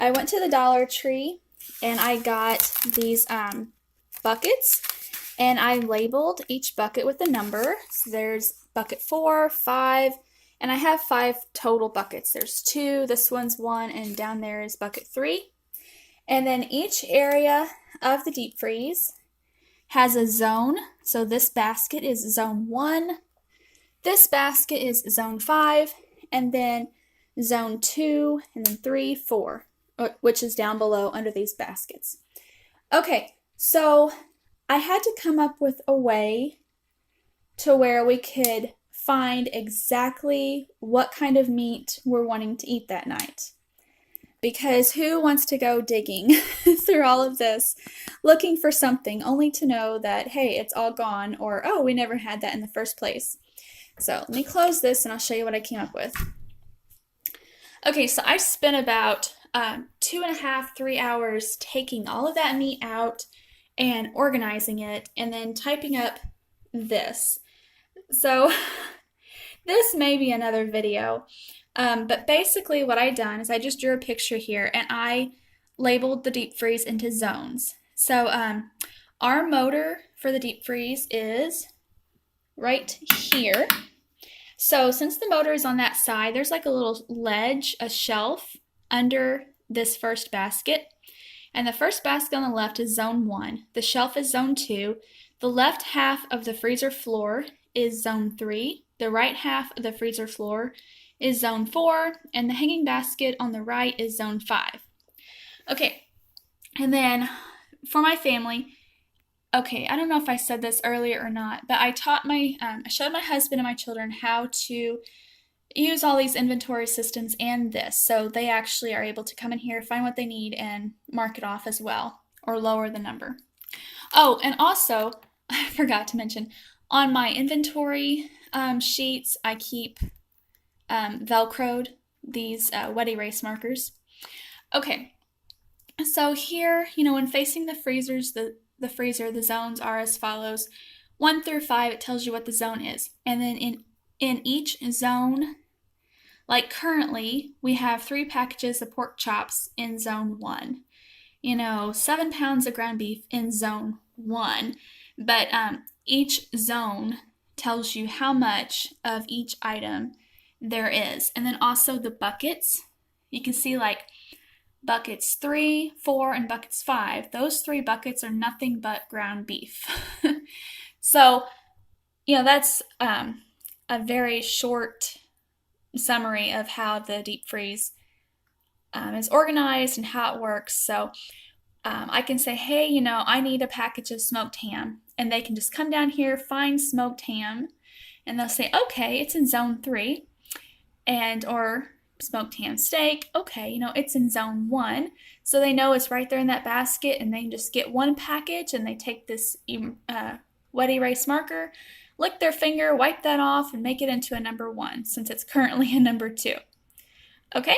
I went to the Dollar Tree and I got these buckets, and I labeled each bucket with a number. So there's bucket 4, 5, and I have 5 total buckets. There's 2, this one's 1, and down there is bucket 3. And then each area of the deep freeze has a zone. So this basket is zone 1, this basket is zone 5, and then zone 2, and then 3, 4, which is down below under these baskets. Okay, so I had to come up with a way to where we could find exactly what kind of meat we're wanting to eat that night. Because who wants to go digging through all of this, looking for something, only to know that, hey, it's all gone, or, oh, we never had that in the first place. So let me close this and I'll show you what I came up with. Okay, so I spent about 2.5, 3 hours taking all of that meat out and organizing it, and then typing up this. So this may be another video, but basically what I done is I just drew a picture here and I labeled the deep freeze into zones. So our motor for the deep freeze is right here. So since the motor is on that side, there's like a little ledge, a shelf under this first basket. And the first basket on the left is zone 1. The shelf is zone 2. The left half of the freezer floor is zone 3. The right half of the freezer floor is zone 4. And the hanging basket on the right is zone 5. Okay, and then for my family, okay, I don't know if I said this earlier or not, but I showed my husband and my children how to use all these inventory systems and this, so they actually are able to come in here, find what they need, and mark it off as well, or lower the number. Oh, and also, I forgot to mention, on my inventory sheets, I keep Velcroed these wet erase markers. Okay, so here, when facing the freezers, the freezer, the zones are as follows. 1 through 5, it tells you what the zone is. And then in each zone, like currently, we have 3 packages of pork chops in zone 1. 7 pounds of ground beef in zone 1. But each zone tells you how much of each item there is. And then also the buckets. You can see like buckets 3, 4, and buckets 5. Those 3 buckets are nothing but ground beef. So, that's a very short summary of how the deep freeze is organized and how it works. So I can say, hey, I need a package of smoked ham. And they can just come down here, find smoked ham, and they'll say, okay, it's in zone 3. Or smoked ham steak, okay, it's in zone 1. So they know it's right there in that basket, and they can just get one package, and they take this wet erase marker, lick their finger, wipe that off, and make it into a number 1, since it's currently a number 2. Okay,